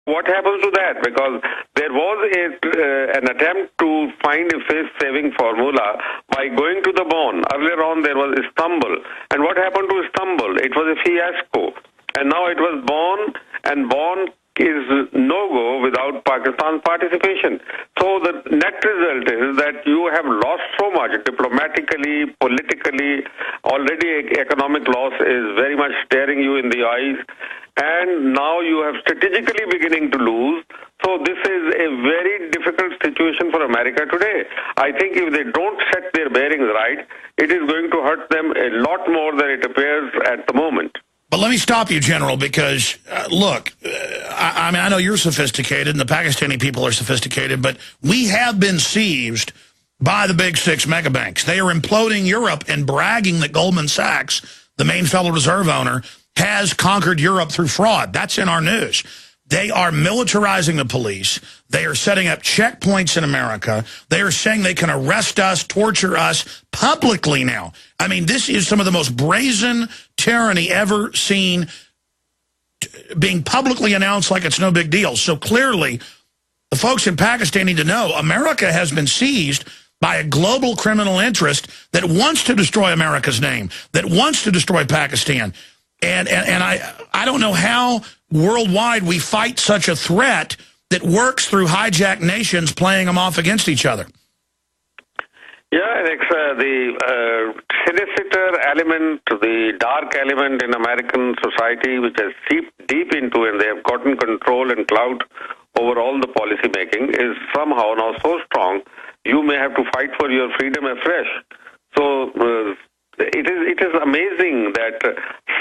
What happens to that? Because there was an attempt to find a face-saving formula by going to the Bonn. Earlier on, there was Istanbul. And what happened to Istanbul? It was a fiasco. And now it was Bonn, and Bonn is no-go without Pakistan's participation. So the net result is that you have lost so much diplomatically, politically. Already economic loss is very much staring you in the eyes. And now you have strategically beginning to lose. So this is a very difficult situation for America today. I think if they don't set their bearings right, it is going to hurt them a lot more than it appears at the moment. But let me stop you, General, because, look, I mean, I know you're sophisticated and the Pakistani people are sophisticated, but we have been seized by the big six megabanks. They are imploding Europe and bragging that Goldman Sachs, the main Federal Reserve owner, has conquered Europe through fraud. That's in our news. They are militarizing the police. They are setting up checkpoints in America. They are saying they can arrest us, torture us publicly now. I mean, this is some of the most brazen tyranny ever seen being publicly announced like it's no big deal. So clearly, the folks in Pakistan need to know America has been seized by a global criminal interest that wants to destroy America's name, that wants to destroy Pakistan. And I don't know how worldwide we fight such a threat that works through hijacked nations playing them off against each other. Yeah, it's the sinister element, the dark element in American society, which has seeped deep into, and they have gotten control and clout over all the policy making, is somehow now so strong, you may have to fight for your freedom afresh. So it is amazing that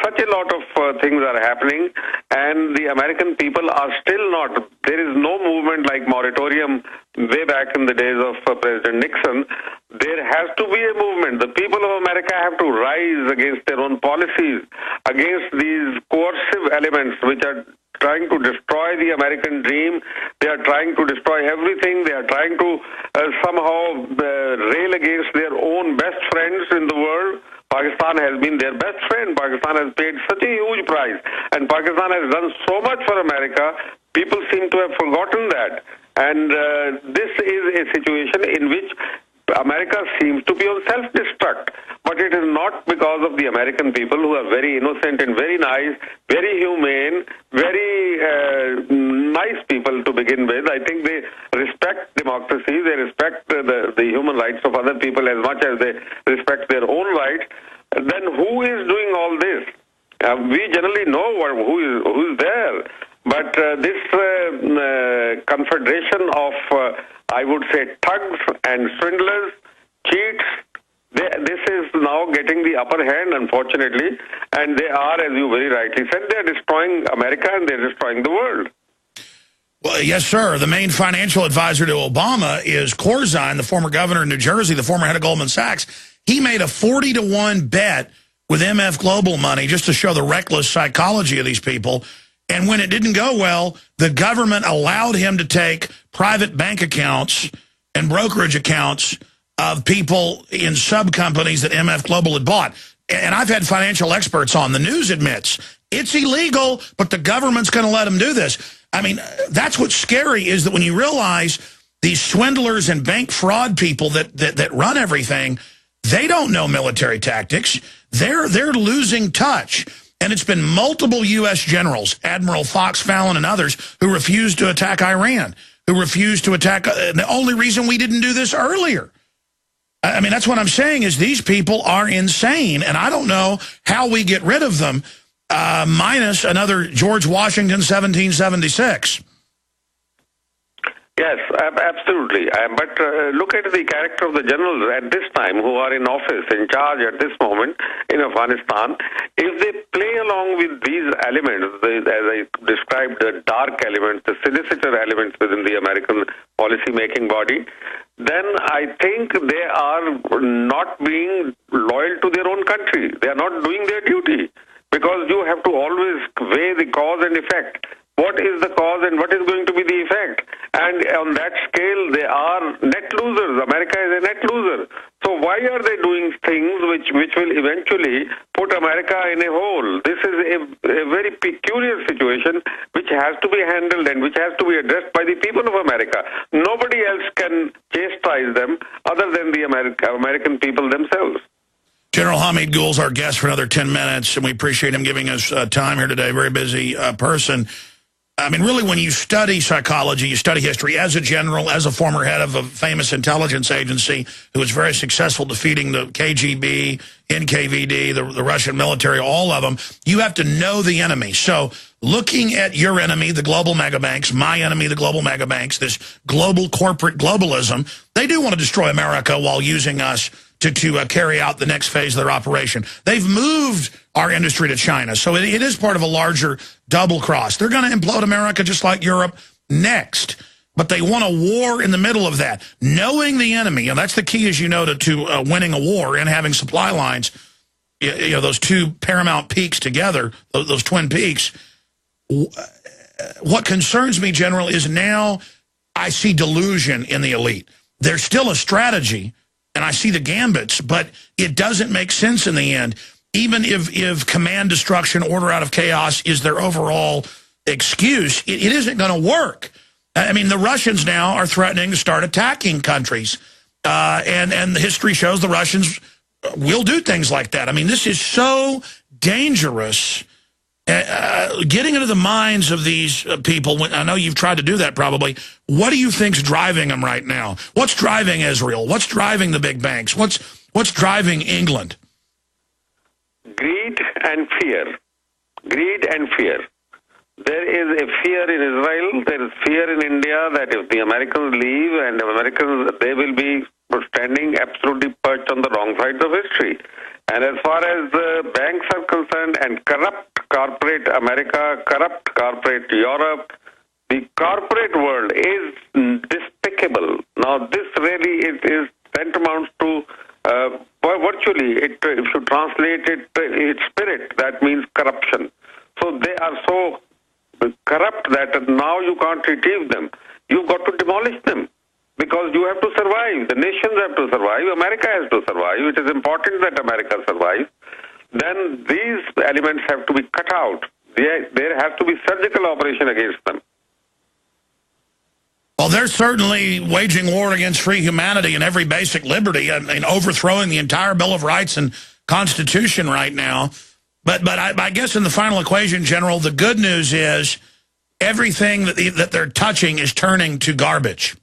such a lot of things are happening, and the American people are still not. There is no movement like moratorium way back in the days of President Nixon. There has to be a movement. The people of America have to rise against their own policies, against these coercive elements which are trying to destroy the American dream. They are trying to destroy everything. They are trying to somehow rail against their own best friends in the world. Pakistan has been their best friend. Pakistan has paid such a huge price. And Pakistan has done so much for America. People seem to have forgotten that. And this is a situation in which America seems to be on self-destruct. But it is not because of the American people, who are very innocent and very nice, very humane, very nice people to begin with. I think they respect democracy, they respect the human rights of other people as much as they respect their own rights. Then who is doing all this? We generally know who is there. But this confederation of, I would say, thugs and swindlers, cheats, this is now getting the upper hand, unfortunately, and they are, as you very rightly said, they're destroying America and they're destroying the world. Well, yes, sir. The main financial advisor to Obama is Corzine, the former governor of New Jersey, the former head of Goldman Sachs. He made a 40-to-1 bet with MF Global money just to show the reckless psychology of these people. And when it didn't go well, the government allowed him to take private bank accounts and brokerage accounts of people in sub-companies that MF Global had bought. And I've had financial experts on. The news admits it's illegal, but the government's going to let them do this. I mean, that's what's scary, is that when you realize these swindlers and bank fraud people that run everything, they don't know military tactics. They're losing touch. And it's been multiple U.S. generals, Admiral Fox Fallon and others, who refused to attack Iran, who refused to attack. The only reason we didn't do this earlier. I mean, that's what I'm saying, is these people are insane, and I don't know how we get rid of them, minus another George Washington 1776. Yes, absolutely. But look at the character of the generals at this time who are in office, in charge at this moment in Afghanistan. If they play along with these elements, as I described, the dark elements, the sinister elements within the American policy-making body, then I think they are not being loyal to their own country. They are not doing their duty, because you have to always weigh the cause and effect. What is the cause and what is going to be the effect? And on that scale, they are net losers. America is a net loser. So why are they doing things which will eventually put America in a hole? This is a very peculiar situation which has to be handled and which has to be addressed by the people of America. Nobody else can chastise them other than the American people themselves. General Hamid Gul's our guest for another 10 minutes, and we appreciate him giving us time here today. Very busy person. I mean, really, when you study psychology, you study history, as a general, as a former head of a famous intelligence agency who was very successful defeating the KGB, NKVD, the Russian military, all of them, you have to know the enemy. So looking at your enemy, the global megabanks, my enemy, the global megabanks, this global corporate globalism, they do want to destroy America while using us to carry out the next phase of their operation. They've moved our industry to China, so it is part of a larger double cross. They're going to implode America just like Europe next, but they want a war in the middle of that. Knowing the enemy, and that's the key, as you know, to winning a war and having supply lines, you know, those two paramount peaks together, those twin peaks. What concerns me, General, is now I see delusion in the elite. There's still a strategy, and I see the gambits, but it doesn't make sense in the end. Even if command destruction, order out of chaos is their overall excuse, it isn't going to work. I mean, the Russians now are threatening to start attacking countries, and the history shows the Russians will do things like that. I mean, this is so dangerous. Getting into the minds of these people, I know you've tried to do that probably, what do you think's driving them right now? What's driving Israel? What's driving the big banks? What's driving England? Greed and fear. Greed and fear. There is a fear in Israel, there is fear in India that if the Americans leave and the Americans, they will be standing absolutely perched on the wrong sides of history. And as far as the banks are concerned and corrupt corporate America, corrupt corporate Europe, the corporate world is despicable. Now, this really is tantamount to virtually, if you translate it, its spirit, that means corruption. So they are so corrupt that now you can't retrieve them. You've got to demolish them because you have to survive. The nations have to survive. America has to survive. It is important that America survives. Then these elements have to be cut out. There has to be surgical operation against them. Well, they're certainly waging war against free humanity and every basic liberty and overthrowing the entire Bill of Rights and Constitution right now. But I guess in the final equation, General, the good news is everything that they're touching is turning to garbage.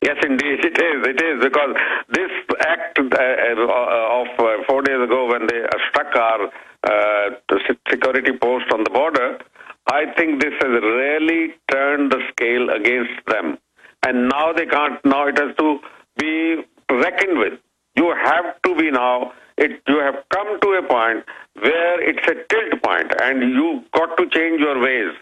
Yes, indeed, it is, because this act of 4 days ago when they struck our security post on the border, I think this has really turned the scale against them. And now they can't, now it has to be reckoned with. You have to be now, you have come to a point where it's a tilt point and you've got to change your ways.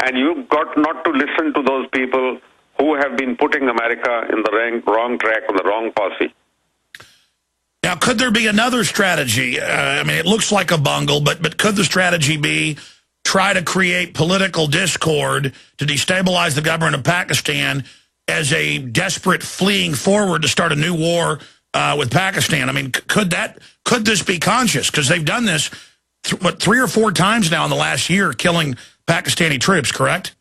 And you've got not to listen to those people who have been putting America in the wrong track, on the wrong posse. Now, could there be another strategy? I mean, it looks like a bungle, but could the strategy be try to create political discord to destabilize the government of Pakistan as a desperate fleeing forward to start a new war with Pakistan? I mean, could this be conscious? Because they've done this, 3 or 4 times now in the last year, killing Pakistani troops, correct?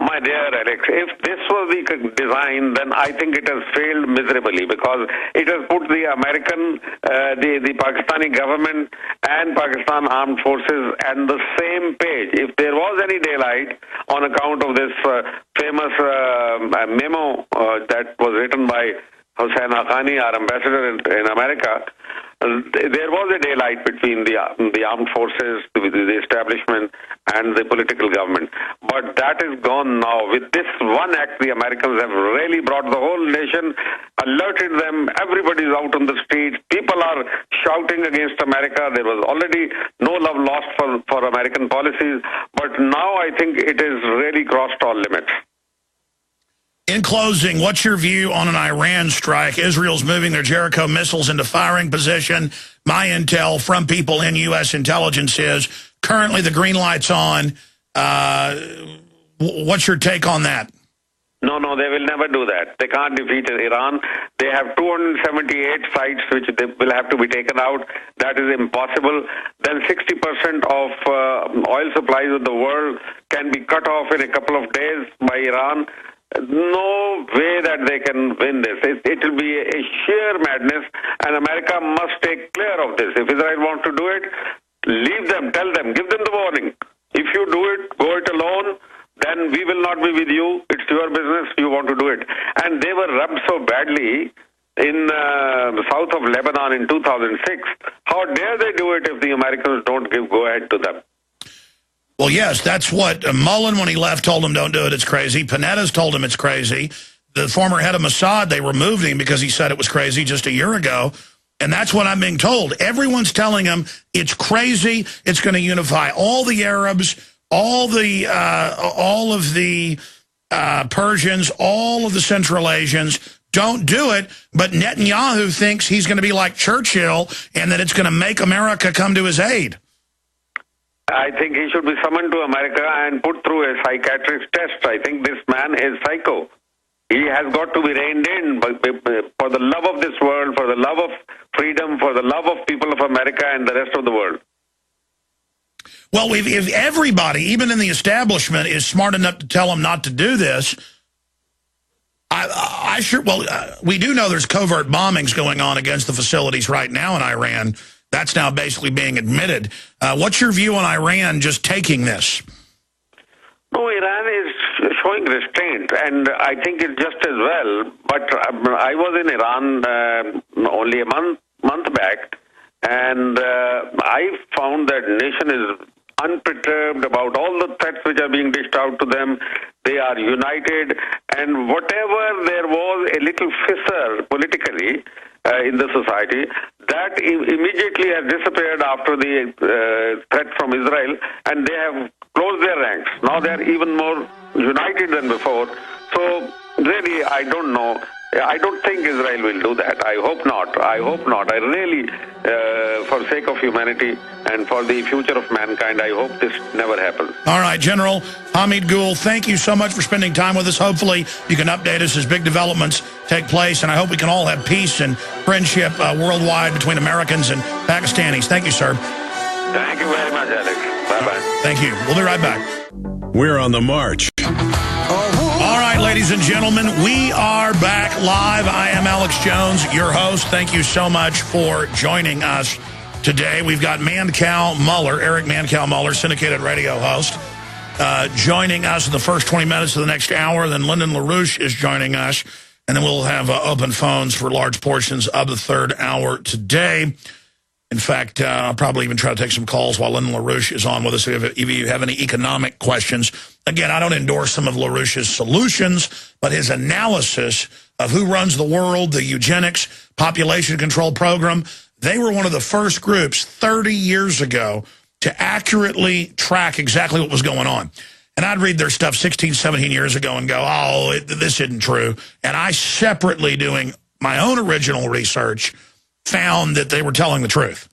My dear Alex, if this was the design, then I think it has failed miserably because it has put the American, the Pakistani government and Pakistan armed forces on the same page. If there was any daylight on account of this famous memo that was written by Hussein Haqqani, our ambassador in America, there was a daylight between the armed forces, the establishment, and the political government. But that is gone now. With this one act, the Americans have really brought the whole nation, alerted them. Everybody is out on the streets. People are shouting against America. There was already no love lost for American policies. But now I think it has really crossed all limits. In closing, what's your view on an Iran strike? Israel's moving their Jericho missiles into firing position. My intel from people in U.S. intelligence is currently the green light's on. What's your take on that? No, no, they will never do that. They can't defeat Iran. They have 278 sites which they will have to be taken out. That is impossible. Then 60% of oil supplies of the world can be cut off in a couple of days by Iran. No way that they can win this. It will be a sheer madness, and America must take clear of this. If Israel wants to do it, leave them, tell them, give them the warning. If you do it, go it alone, then we will not be with you. It's your business. You want to do it. And they were rubbed so badly in the south of Lebanon in 2006. How dare they do it if the Americans don't give go-ahead to them? Well, yes, that's what Mullen, when he left, told him don't do it, it's crazy. Panetta's told him it's crazy. The former head of Mossad, they removed him because he said it was crazy just a year ago. And that's what I'm being told. Everyone's telling him it's crazy. It's going to unify all the Arabs, all of the Persians, all of the Central Asians. Don't do it. But Netanyahu thinks he's going to be like Churchill and that it's going to make America come to his aid. I think he should be summoned to America and put through a psychiatrist test. I think this man is psycho. He has got to be reined in for the love of this world, for the love of freedom, for the love of people of America and the rest of the world. Well, if everybody, even in the establishment, is smart enough to tell him not to do this, we do know there's covert bombings going on against the facilities right now in Iran. That's now basically being admitted. What's your view on Iran just taking this? No, Iran is showing restraint, and I think it's just as well. But I was in Iran only a month back, and I found that nation is unperturbed about all the threats which are being dished out to them. They are united, and whatever there was a little fissure politically in the society, that immediately has disappeared after the threat from Israel, and they have closed their ranks. Now they are even more united than before. So really, I don't know. I don't think Israel will do that. I hope not. I hope not. I really, for sake of humanity and for the future of mankind, I hope this never happens. All right, General Hamid Gul, thank you so much for spending time with us. Hopefully you can update us as big developments take place, and I hope we can all have peace and friendship worldwide between Americans and Pakistanis. Thank you, sir. Thank you very much, Alex. Bye-bye. Thank you. We'll be right back. We're on the march. All right, ladies and gentlemen, we are back live. I am Alex Jones, your host. Thank you so much for joining us today. We've got Mancow Muller, Eric Mancow Muller, syndicated radio host, joining us in the first 20 minutes of the next hour. Then Lyndon LaRouche is joining us, and then we'll have open phones for large portions of the third hour today. In fact, I'll probably even try to take some calls while Lyndon LaRouche is on with us if you have any economic questions. Again, I don't endorse some of LaRouche's solutions, but his analysis of who runs the world, the eugenics, population control program, they were one of the first groups 30 years ago to accurately track exactly what was going on. And I'd read their stuff 16, 17 years ago and go, oh, this isn't true. And I separately, doing my own original research, found that they were telling the truth.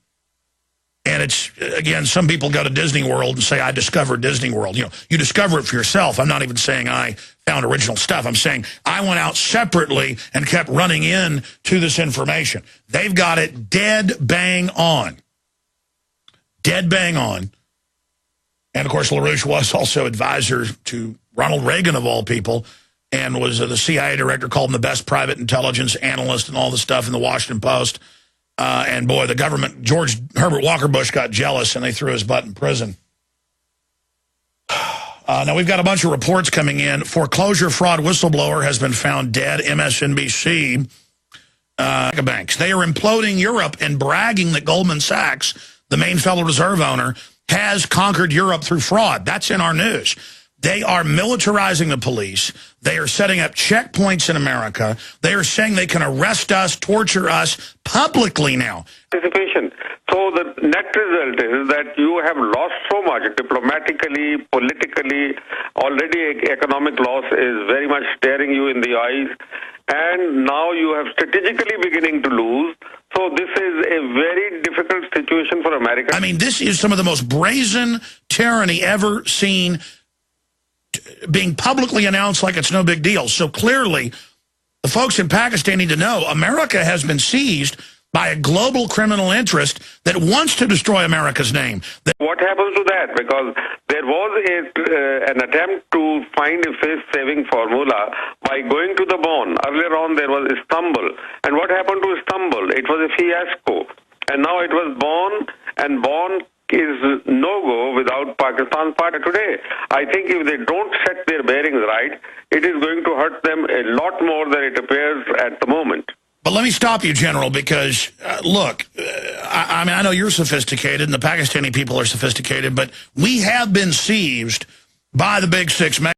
And it's, again, some people go to Disney World and say, I discovered Disney World. You know, you discover it for yourself. I'm not even saying I found original stuff. I'm saying I went out separately and kept running in to this information. They've got it dead bang on. Dead bang on. And, of course, LaRouche was also advisor to Ronald Reagan, of all people, and was the CIA director, called him the best private intelligence analyst and all the stuff in the Washington Post. And, boy, the government, George Herbert Walker Bush got jealous, and they threw his butt in prison. Now, we've got a bunch of reports coming in. Foreclosure fraud whistleblower has been found dead. MSNBC. Banks. They are imploding Europe and bragging that Goldman Sachs, the main Federal Reserve owner, has conquered Europe through fraud. That's in our news. They are militarizing the police. They are setting up checkpoints in America. They are saying they can arrest us, torture us publicly now. Participation. So the net result is that you have lost so much diplomatically, politically. Already economic loss is very much staring you in the eyes. And now you have strategically beginning to lose. So this is a very difficult situation for America. I mean, this is some of the most brazen tyranny ever seen just being publicly announced like it's no big deal. So clearly, the folks in Pakistan need to know America has been seized by a global criminal interest that wants to destroy America's name. What happens to that? Because there was an attempt to find a face-saving formula by going to the Bonn. Earlier on, there was Istanbul. And what happened to Istanbul? It was a fiasco. And now it was Bonn, and Bonn is no-go without Pakistan's partner today. I think if they don't set their bearings right, it is going to hurt them a lot more than it appears at the moment. But let me stop you, General, because, look, I mean, I know you're sophisticated and the Pakistani people are sophisticated, but we have been seized by the Big Six.